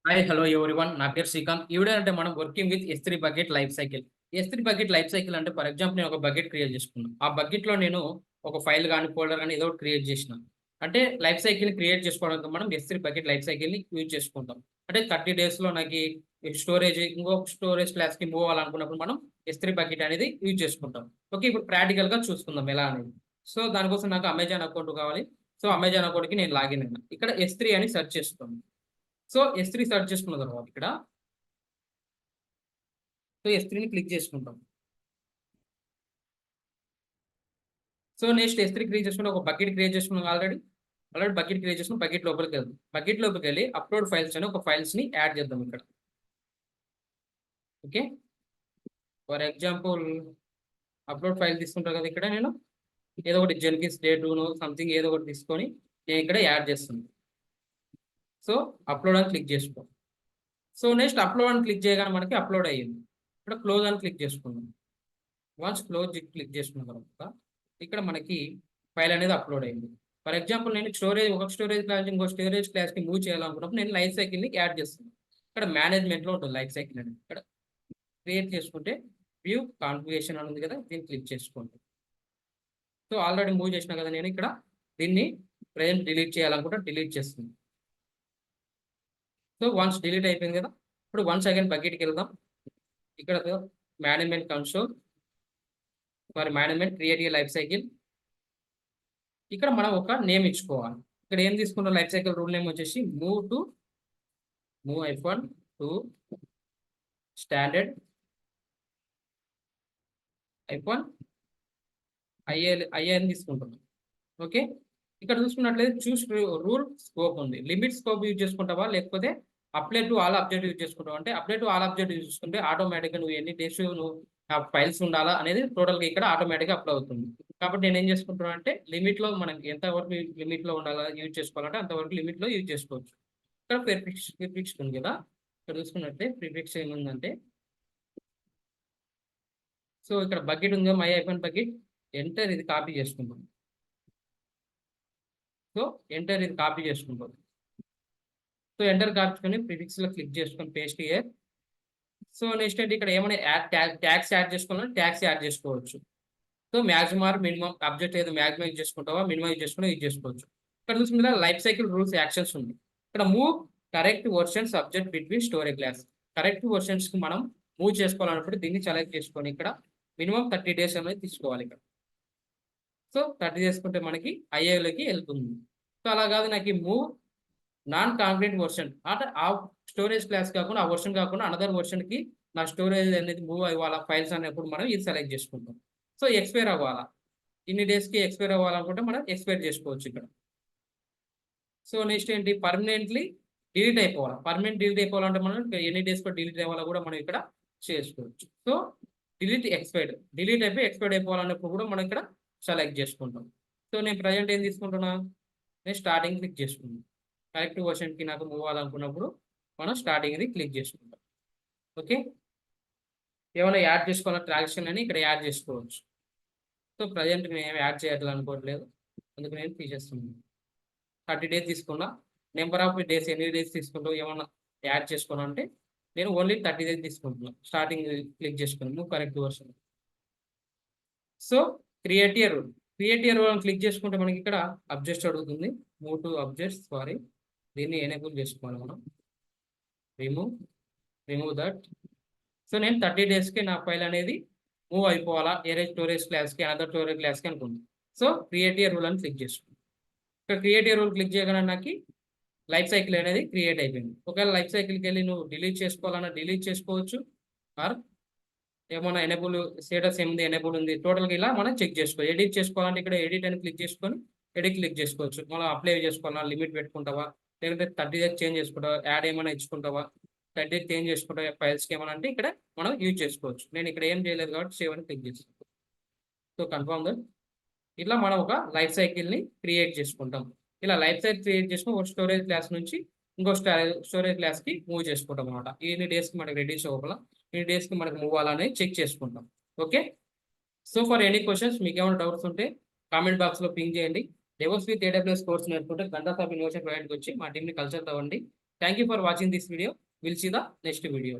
Hi hello everyone నా పేరు శ్రీకాంత్. ఈ వీడియో అంటే మనం working with S3 bucket life cycle. S3 bucket life cycle అంటే ఫర్ ఎగ్జాంపుల్ నేను ఒక బకెట్ క్రియేట్ చేసుకున్నాను. ఆ బకెట్‌లో నేను ఒక ఫైల్ గాని, ఫోల్డర్ గాని ఏదో ఒకటి క్రియేట్ చేసినా. అంటే లైఫ్ సైకిల్‌ని క్రియేట్ చేసుకోవడానికి మనం S3 బకెట్ లైఫ్ సైకిల్‌ని యూజ్ చేసుకుంటాం. అంటే 30 డేస్‌లో నాకి స్టోరేజ్ ఇంకొక స్టోరేజ్ క్లాస్‌కి మూవ్ అవ్వాలనుకున్నప్పుడు మనం S3 బకెట్ అనేది యూజ్ చేసుకుంటాం. ఓకే. ఇప్పుడు ప్రాక్టికల్‌గా చూసుకుందాం ఎలా అనేది. సో దానికోసం నాకు అమెజాన్ అకౌంట్ కావాలి. సో అమెజాన్ అకౌంట్‌కి నేను లాగిన్ అయినా. ఇక్కడ S3 అని సెర్చ్ చేస్తున్నాను. సో S3 సెర్చ్ చేసుకున్న తర్వాత ఇక్కడ సో S3ని క్లిక్ చేసుకుంటాం. సో నెక్స్ట్ S3 క్రియేట్ చేసుకుంటే ఒక బకెట్ క్రియేట్ చేసుకున్నాం ఆల్రెడీ. బకెట్ క్రియేట్ చేసుకొని బకెట్ లోపలికెళ్దాం. బకెట్ లోపలికెళ్ళి అప్‌లోడ్ ఫైల్స్ అని ఒక ఫైల్స్‌ని యాడ్ చేద్దాం ఇక్కడ. Okay. For example upload file తీసుకుంటా కదా ఇక్కడ నేను. ఏదో ఒకటి జెన్కిన్స్ డే 2నో సంథింగ్ ఏదో ఒకటి తీసుకొని నేను ఇక్కడ యాడ్ చేస్తున్నా. సో అప్‌లోడ్ అని క్లిక్ చేసుకో. సో నెక్స్ట్ అప్‌లోడ్ అని క్లిక్ చేయగానే మనకి అప్‌లోడ్ అయ్యింది. ఇక్కడ క్లోజ్ అని క్లిక్ చేసుకుందాం. వన్స్ క్లోజ్ క్లిక్ చేసుకున్న తర్వాత ఇక్కడ మనకి ఫైల్ అనేది అప్లోడ్ అయింది. ఫర్ ఎగ్జాంపుల్ నేను ఒక స్టోరేజ్ క్లాస్ ఇంకో స్టోరేజ్ క్లాస్‌కి మూవ్ చేయాలనుకున్నప్పుడు నేను లైఫ్ సైకిల్‌ని యాడ్ చేస్తాను. ఇక్కడ మేనేజ్‌మెంట్‌లో ఉంటుంది లైఫ్ సైకిల్ అనేది. ఇక్కడ క్రియేట్ చేసుకుంటే వ్యూ కాన్ఫిగరేషన్ అని ఉంది కదా! దీన్ని క్లిక్ చేసుకోండి. సో ఆల్రెడీ మూవ్ చేసినా కదా నేను ఇక్కడ దీన్ని ప్రెజెంట్ డిలీట్ చేయాలనుకుంటే డిలీట్ చేస్తున్నా. సో వన్స్ డిలీట్ అయిపోయింది కదా! ఇప్పుడు వన్స్ అగైన్ బకెట్‌కెళ్దాం. ఇక్కడ management console management create a life cycle. ఇక్కడ మనం ఒక నేమ్ ఇచ్చుకోవాలి. ఇక్కడ ఏం తీసుకున్న లైఫ్ సైకిల్ రూల్ నేమ్ వచ్చేసి move F1 to standard F1 IA అని తీసుకుంటున్నాం. ఓకే. ఇక్కడ చూసుకున్నట్లయితే చూస్ రూల్ స్కోప్ ఉంది. లిమిట్ స్కోప్ యూజ్ చేసుకుంటావా? లేకపోతే apply to all object use చేసుకుంటావా? అంటే apply to all object use చేసుకుంటే ఆటోమేటిక్‌గా నువ్వు ఎన్ని డేస్ నువ్వు ఆ ఫైల్స్ ఉండాలా అనేది టోటల్‌గా ఇక్కడ ఆటోమేటిక్‌గా అప్లై అవుతుంది. కాబట్టి నేనేం చేసుకుంటున్నా అంటే లిమిట్‌లో మనకి ఎంత వరకు లిమిట్‌లో ఉండాలా యూజ్ చేసుకోవాలంటే అంతవరకు లిమిట్‌లో యూజ్ చేసుకోవచ్చు. ఇక్కడ ప్రిఫిక్స్ ఉంది కదా! ఇక్కడ చూసుకున్నట్లయితే ప్రిఫిక్స్ ఏముందంటే సో ఇక్కడ బకెట్ ఉందిగా మై ఐఫోన్ బకెట్ ఎంటర్ ఇది కాపీ చేసుకుంటాం. సో ఎంటర్ ఇది కాపీ చేసుకుంటాం. సో ఎంటర్ కాపించుకొని ప్రిఫిక్స్‌లో క్లిక్ చేసుకొని పేస్ట్ హియర్. సో నెక్స్ట్ ఏంటి ఇక్కడ ఏమైనా ట్యాగ్స్ యాడ్ చేసుకోవాలంటే ట్యాగ్స్ యాడ్ చేసుకోవచ్చు. So maximum or minimum object ఏదో మాక్సిమం యూజ్ చేసుకుంటావా మినిమం యూజ్ చేసుకుని యూజ్ చేసుకోవచ్చు. ఇక్కడ చూసుకుంటే లైఫ్ సైకిల్ రూల్స్ యాక్షన్స్ ఉంది. ఇక్కడ move correct version subject between storage class. Correct వర్షన్స్‌కి మనం మూవ్ చేసుకోవాలన్నప్పుడు దీన్ని సెలెక్ట్ చేసుకొని ఇక్కడ మినిమమ్ 30 డేస్ అనేది తీసుకోవాలి ఇక్కడ. సో 30 చేసుకుంటే మనకి ఐఏలోకి వెళ్తుంది. సో అలా కాదు నాకు మూవ్ నాన్ కాంక్రీట్ వర్షన్ అంటే ఆ స్టోరేజ్ క్లాస్ కాకుండా ఆ వర్షన్ కాకుండా అనదర్ వర్షన్‌కి నా స్టోరేజ్ అనేది మూవ్ అవ్వాలా ఫైల్స్ అన్నప్పుడు మనం ఇది సెలెక్ట్ చేసుకుంటాం. సో ఎక్స్‌పైర్ అవ్వాలా. ఇన్ని డేస్‌కి ఎక్స్‌పైర్ అవ్వాలనుకుంటే మనం ఎక్స్‌పైర్ చేసుకోవచ్చు ఇక్కడ. సో నెక్స్ట్ ఏంటి పర్మనెంట్‌లీ డిలీట్ అయిపోవాలి. పర్మనెంట్ డిలీట్ అయిపోవాలంటే మనం ఎన్ని డేస్‌కో డిలీట్ అవ్వాలో కూడా మనం ఇక్కడ చేసుకోవచ్చు. So delete expired. డిలీట్ అయిపోయి ఎక్స్‌పైర్డ్ అయిపోవాలన్నప్పుడు కూడా మనం ఇక్కడ సెలెక్ట్ చేసుకుంటాం. సో నేను ప్రెజెంట్ ఏం తీసుకుంటున్నా? నేను స్టార్టింగ్ క్లిక్ చేసుకున్నాను. కరెక్ట్ వర్షన్‌కి నాకు మూవ్ అవ్వాలనుకున్నప్పుడు మనం స్టార్టింగ్‌ది క్లిక్ చేసుకుంటాం. ఓకే. ఏమైనా యాడ్ చేసుకోవాలన్న ట్రాన్సాక్షన్ అని ఇక్కడ యాడ్ చేసుకోవచ్చు. సో ప్రెజెంట్ నేనేమి యాడ్ చేయాలనుకోవట్లేదు. అందుకు నేను తీసేస్తున్నాను. 30 డేస్ తీసుకున్నా. నంబర్ ఆఫ్ డేస్ ఎన్ని డేస్ తీసుకుంటావు ఏమన్నా యాడ్ చేసుకోవాలంటే నేను ఓన్లీ 30 డేస్ తీసుకుంటున్నా. స్టార్టింగ్ క్లిక్ చేసుకొని move correct version. So create a rule. Create a rule అని క్లిక్ చేసుకుంటే మనకి ఇక్కడ అబ్జెక్ట్స్ అడుగుతుంది. మూవ్ టు అబ్జెక్ట్స్ దీన్ని ఎనేబుల్ చేసుకోవాలి మనం. Remove that. సో నేను 30 డేస్‌కి నా ఫైల్ అనేది మూవ్ అయిపోవాలా వేరే స్టోరేజ్ క్లాస్‌కి అనదర్ స్టోరేజ్ క్లాస్‌కి అనుకుంది. సో క్రియేట్ ఎ రూల్ అని క్లిక్ చేసుకోండి. ఇక్కడ క్రియేట్ ఎ రూల్ క్లిక్ చేయగానే నాకి లైఫ్ సైకిల్ అనేది క్రియేట్ అయిపోయింది. ఒకవేళ లైఫ్ సైకిల్‌కెళ్ళి నువ్వు డిలీట్ చేసుకోవాలన్నా డిలీట్ చేసుకోవచ్చు. ఆర్ ఏమన్నా ఎనేబుల్ స్టేటస్ ఏముంది ఎనేబుల్ ఉంది. టోటల్‌గా ఇలా మనం చెక్ చేసుకోవచ్చు. ఎడిట్ చేసుకోవాలంటే ఇక్కడ ఎడిట్ అని క్లిక్ చేసుకొని ఎడిట్ క్లిక్ చేసుకోవచ్చు. మళ్ళా అప్లై చేసుకోవాలా లిమిట్ పెట్టుకుంటావా? లేకపోతే 30 డేస్ చేంజ్ చేసుకుంటావా? యాడ్ ఏమైనా ఇచ్చుకుంటావా? 30 డేస్ చేంజ్ చేసుకుంటావా ఫైల్స్‌కి ఏమన్నా అంటే ఇక్కడ మనం యూజ్ చేసుకోవచ్చు. నేను ఇక్కడ ఏం చేయలేదు కాబట్టి సేవ్ అని క్లిక్ చేస్తాను. సో కన్ఫర్మ్ దట్ ఇట్లా మనం ఒక లైఫ్ సైకిల్‌ని క్రియేట్ చేసుకుంటాం. ఇలా లైఫ్ సైకిల్ క్రియేట్ చేసుకొని ఒక స్టోరేజ్ క్లాస్ నుంచి ఇంకో స్టోరేజ్ క్లాస్‌కి మూవ్ చేసుకుంటాం అన్నమాట. ఇన్ని డేస్‌కి మనకి రెడ్యూస్ అవ్వాలా, ఇన్ని డేస్‌కి మనకు మూవ్ అవ్వాలని చెక్ చేసుకుంటాం. Okay. So for any questions మీకేమైనా డౌట్స్ ఉంటే కామెంట్ బాక్స్‌లో పింగ్ చేయండి. డెవోప్స్ విత్ AWS కోర్స్ నేర్చుకుంటే గంటా ఆఫ్ ఇన్నోవేషన్ ప్రాజెక్ట్‌కి వచ్చి మా టీమ్‌ని కన్సల్ట్ అవ్వండి. Thank you for watching this video. Will see the next video.